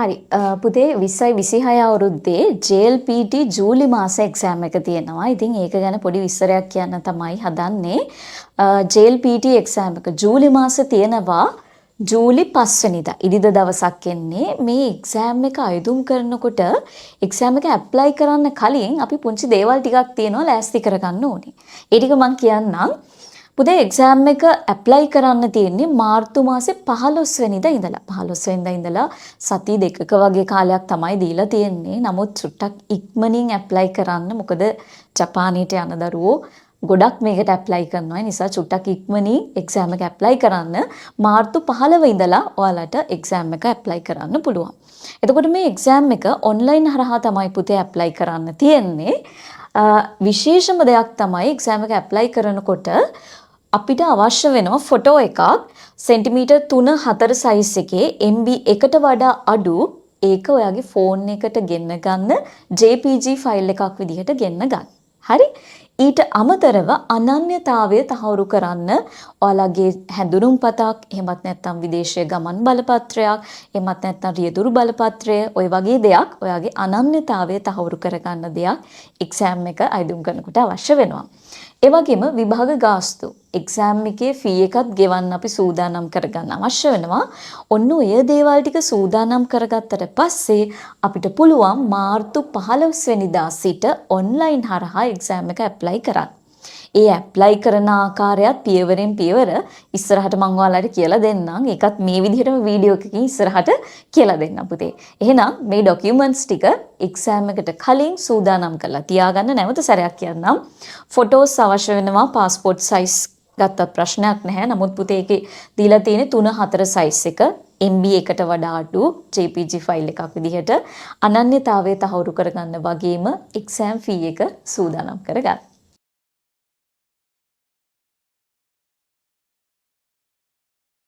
හරි පුතේ 20යි 26 අවුරුද්දේ JLPT ජූලි මාස එක්සෑම් එක තියෙනවා. ඉතින් ඒක ගැන පොඩි විස්තරයක් කියන්න තමයි හදන්නේ. JLPT එක්සෑම් එක ජූලි මාසේ තියෙනවා ජූලි 5 වෙනිදා. ඉරිදා දවසක් එන්නේ. මේ එක්සෑම් එක අයදුම් කරනකොට එක්සෑම් එක ඇප්ලයි කරන්න කලින් අපි පුංචි දේවල් ටිකක් තියෙනවා ලෑස්ති කරගන්න ඕනේ. ඒ ටික මම කියන්නම්. පුතේ එක්සෑම් එක ඇප්ලයි කරන්න තියෙන්නේ මාර්තු මාසේ 15 වෙනිදා ඉඳලා. 15 වෙනිදා ඉඳලා සති දෙකක වගේ කාලයක් තමයි දීලා තියෙන්නේ. නමුත් චුට්ටක් ඉක්මනින් ඇප්ලයි කරන්න. මොකද ජපානයට යන දරුවෝ ගොඩක් මේකට ඇප්ලයි කරනවා. ඒ නිසා චුට්ටක් ඉක්මනින් එක්සෑම් එක ඇප්ලයි කරන්න මාර්තු 15 ඉඳලා ඔයාලට එක්සෑම් එක ඇප්ලයි කරන්න පුළුවන්. එතකොට මේ එක්සෑම් එක ඔන්ලයින් හරහා තමයි පුතේ ඇප්ලයි කරන්න තියෙන්නේ. විශේෂම දෙයක් තමයි එක්සෑම් එක ඇප්ලයි කරනකොට අපිට අවශ්‍ය වෙනවා ෆොටෝ එකක් සෙන්ටිමීටර් 3-4 සයිස් එකේ MB එකට වඩා අඩු ඒක ඔයාගේ ෆෝන් එකට ගෙන්න ගන්න JPG ෆයිල් එකක් විදිහට ගෙන්න ගන්න. හරි? ඊට අමතරව අනන්‍යතාවය තහවුරු කරන්න ඔයාලගේ හැඳුනුම්පතක් එහෙමත් නැත්නම් විදේශීය ගමන් බලපත්‍රයක් එහෙමත් නැත්නම් රියදුරු බලපත්‍රය ඔය වගේ දෙයක් ඔයාගේ අනන්‍යතාවය තහවුරු කරගන්න දෙයක් එක්සෑම් එක අයදුම් කරනකොට අවශ්‍ය වෙනවා. ඒ වගේම විභාග ගාස්තු එක්සෑම් එකේ ෆී එකත් ගෙවන්න අපි සූදානම් කරගන්න අවශ්‍ය වෙනවා. ඔන්න ඔය දේවල් ටික සූදානම් කරගත්තට පස්සේ අපිට පුළුවන් මාර්තු 15 වෙනිදා සිට ඔන්ලයින් හරහා එක්සෑම් එක ඇප්ලයි කරන්න. ඒ ඇප්ලයි කරන ආකාරයත් පියවරෙන් පියවර ඉස්සරහට මම ඔයාලට කියලා දෙන්නම්. ඒකත් මේ විදිහටම වීඩියෝ එකකින් ඉස්සරහට කියලා දෙන්නම් පුතේ. එහෙනම් මේ ડોකියුමන්ට්ස් ටික එක්සෑම් එකට කලින් සූදානම් කරලා තියාගන්න. නැවත සැරයක් කියන්නම්. ෆොටෝස් අවශ්‍ය වෙනවා પાස්පෝර්ට් සයිස් ගත්තත් ප්‍රශ්නයක් නැහැ. නමුත් පුතේ ඒකේ දීලා තියෙන්නේ 3-4 සයිස් එක MB එකට වඩා අඩු JPG ෆයිල් එකක් විදිහට අනන්‍යතාවය තහවුරු කරගන්න වගේම එක්සෑම් ෆී එක සූදානම් කරගන්න.